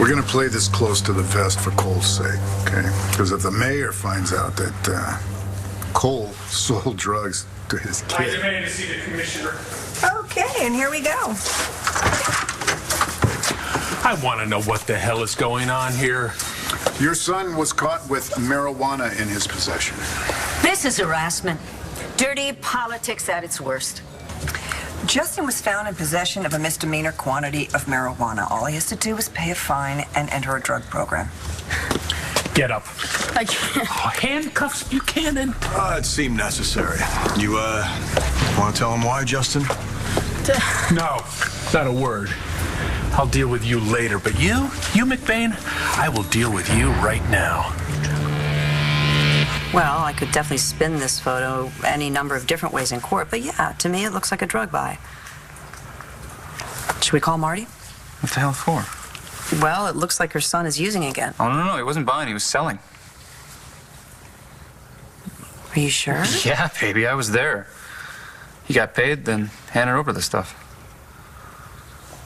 We're gonna play this close to the vest for Cole's sake, okay? Because if the mayor finds out that Cole sold drugs to his kid... I demand to see the commissioner. Okay, and here we go. I want to know what the hell is going on here. Your son was caught with marijuana in his possession. This is harassment. Dirty politics at its worst. Justin was found in possession of a misdemeanor quantity of marijuana. All he has to do is pay a fine and enter a drug program. Get up. I can't. Oh, handcuffs, Buchanan. It seemed necessary. You, want to tell him why, Justin? No, not a word. I'll deal with you later, but you McBain, I will deal with you right now. Well, I could definitely spin this photo any number of different ways in court, but yeah, to me it looks like a drug buy. Should we call Marty? What the hell for? Well, it looks like her son is using again. Oh, no, he wasn't buying, he was selling. Are you sure? Yeah, baby, I was there. He got paid, then handed over the stuff.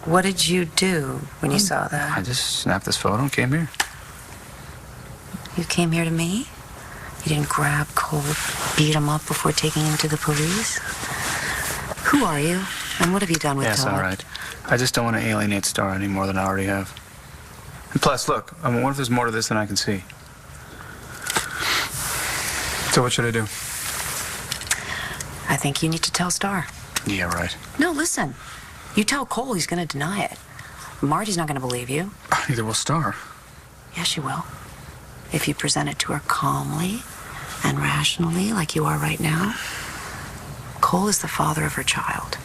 What did you do when you saw that? I just snapped this photo and came here. You came here to me? You didn't grab Cole, beat him up before taking him to the police? Who are you? And what have you done with Todd? Yes, all right. I just don't want to alienate Starr any more than I already have. And plus, look, what if there's more to this than I can see? So what should I do? I think you need to tell Starr. Yeah, right. No, listen. You tell Cole, he's going to deny it. Marty's not going to believe you. Neither will Starr. Yes, she will. If you present it to her calmly and rationally, like you are right now. Cole is the father of her child.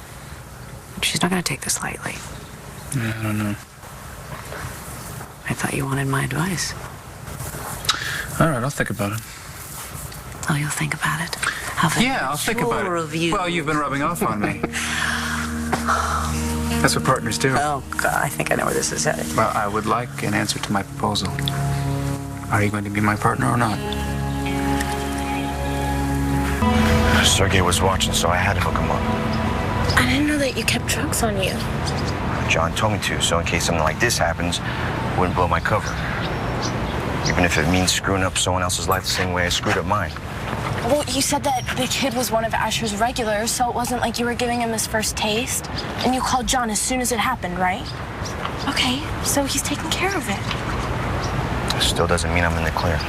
She's not going to take this lightly. Yeah, I don't know. I thought you wanted my advice. All right, I'll think about it. Oh, you'll think about it? Yeah, I'll think about it. Review. Well, you've been rubbing off on me. That's what partners do. Oh, God, I think I know where this is headed. Well, I would like an answer to my proposal. Are you going to be my partner or not? Sergei was watching, so I had to hook him up. I didn't know that you kept drugs on you. John told me to, so in case something like this happens, it wouldn't blow my cover. Even if it means screwing up someone else's life the same way I screwed up mine. Well, you said that the kid was one of Asher's regulars, so it wasn't like you were giving him his first taste. And you called John as soon as it happened, right? Okay, so he's taking care of it. Still doesn't mean I'm in the clear.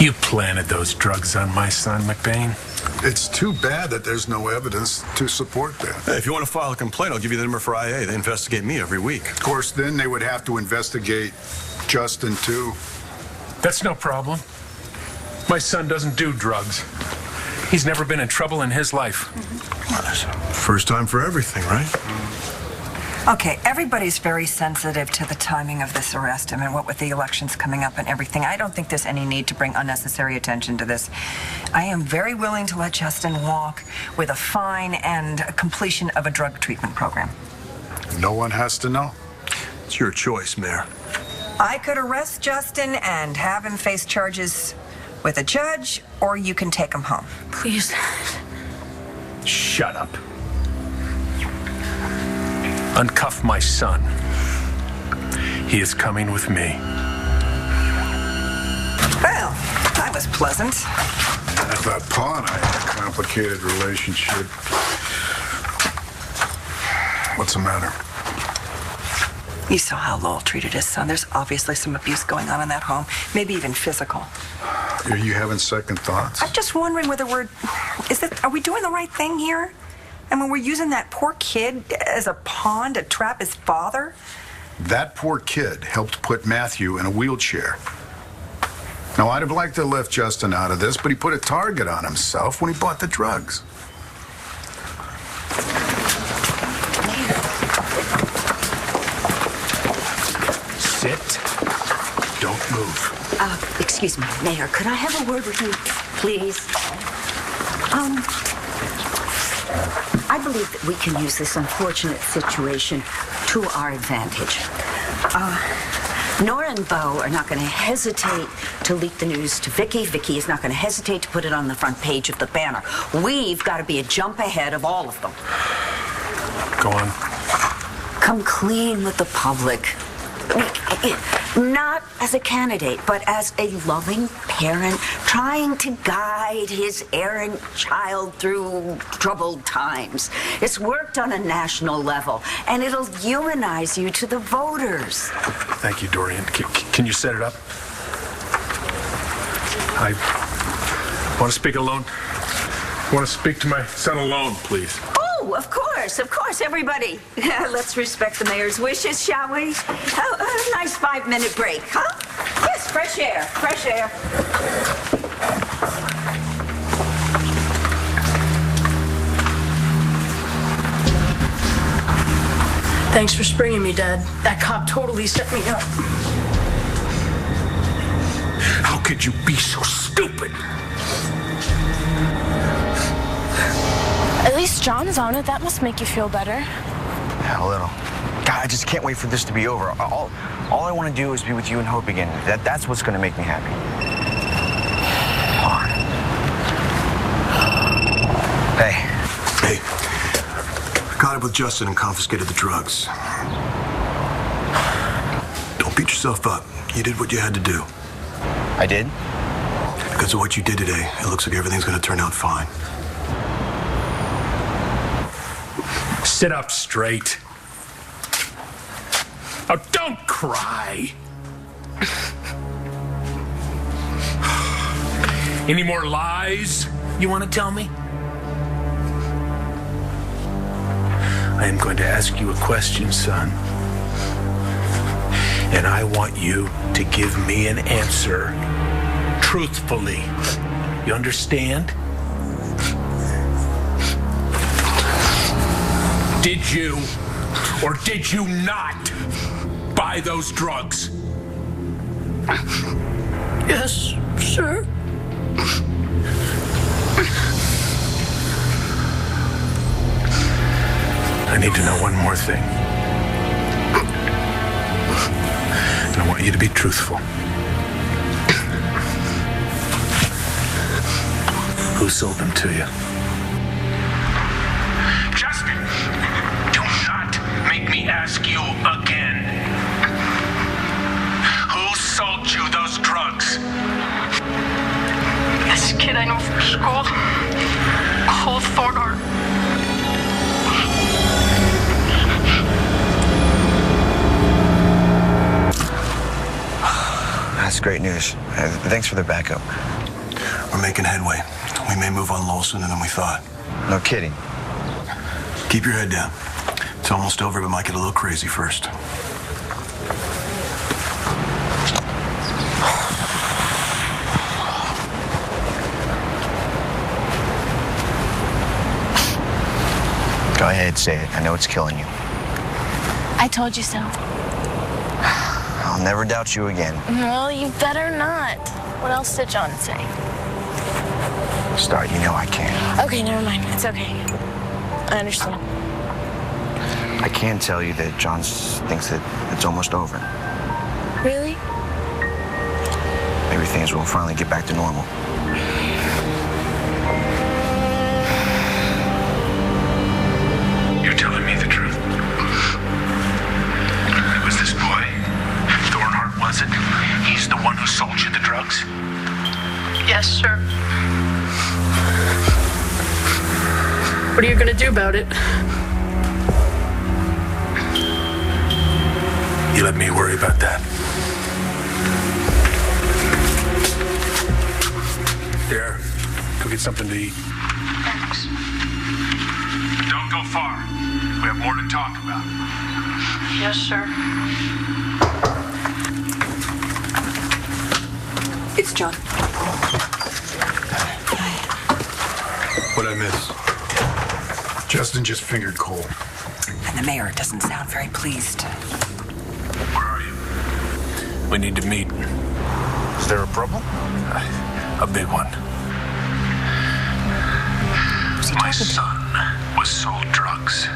You planted those drugs on my son, McBain. It's too bad that there's no evidence to support that. Hey, if you want to file a complaint, I'll give you the number for IA. They investigate me every week. Of course, then they would have to investigate Justin, too. That's no problem. My son doesn't do drugs. He's never been in trouble in his life. Well, that's first time for everything, right? Okay, everybody's very sensitive to the timing of this arrest. I mean, what with the elections coming up and everything, I don't think there's any need to bring unnecessary attention to this. I am very willing to let Justin walk with a fine and a completion of a drug treatment program. No one has to know. It's your choice, Mayor. I could arrest Justin and have him face charges with a judge, or you can take him home. Please. Shut up. Uncuff my son. He is coming with me. Well, that was pleasant. I thought Pa and I had a complicated relationship. What's the matter? You saw how Lowell treated his son. There's obviously some abuse going on in that home, maybe even physical. Are you having second thoughts? I'm just wondering whether are we doing the right thing here? I mean, we're using that poor kid as a pawn to trap his father? That poor kid helped put Matthew in a wheelchair. Now, I'd have liked to have left Justin out of this, but he put a target on himself when he bought the drugs. Sit. Don't move. Excuse me, Mayor, could I have a word with you, please? I believe that we can use this unfortunate situation to our advantage. Nora and Bo are not going to hesitate to leak the news to Vicky. Vicky is not going to hesitate to put it on the front page of the Banner. We've got to be a jump ahead of all of them. Go on. Come clean with the public. Not as a candidate, but as a loving parent trying to guide his errant child through troubled times. It's worked on a national level, and it'll humanize you to the voters. Thank you, Dorian. Can you set it up? I want to speak alone. I want to speak to my son alone, please. Oh, of course, everybody. Let's respect the mayor's wishes, shall we? A nice 5-minute break, huh? Yes, fresh air. Thanks for springing me, Dad. That cop totally set me up. How could you be so stupid? At least John's on it. That must make you feel better. Yeah, a little. God, I just can't wait for this to be over. All I want to do is be with you and Hope again. That's what's going to make me happy. Hey. I caught up with Justin and confiscated the drugs. Don't beat yourself up. You did what you had to do. I did? Because of what you did today, it looks like everything's going to turn out fine. Sit up straight. Oh, don't cry. Any more lies you want to tell me? I am going to ask you a question, son. And I want you to give me an answer truthfully. You understand? Did you or did you not buy those drugs? Yes, sir. I need to know one more thing. And I want you to be truthful. Who sold them to you? Justin, do not make me ask you again. Who sold you those drugs? This kid I know from school. Cole Thornhart. That's great news. Thanks for the backup. We're making headway. We may move on Lowell sooner than we thought. No kidding. Keep your head down. It's almost over, but might get a little crazy first. Go ahead, say it. I know it's killing you. I told you so. I'll never doubt you again. Well, you better not. What else did John say? Starr, you know I can't. Okay, never mind. It's okay. I understand. I can tell you that John thinks that it's almost over. Really? Maybe things will finally get back to normal. You're telling me the truth. It was this boy, Thornhart, was it? He's the one who sold you the drugs? Yes, sir. What are you gonna do about it? You let me worry about that. Here, go get something to eat. Thanks. Don't go far. We have more to talk about. Yes, sir. It's John. What'd I miss? Justin just fingered Cole. And the mayor doesn't sound very pleased. Where are you? We need to meet. Is there a problem? A big one. My son was sold drugs.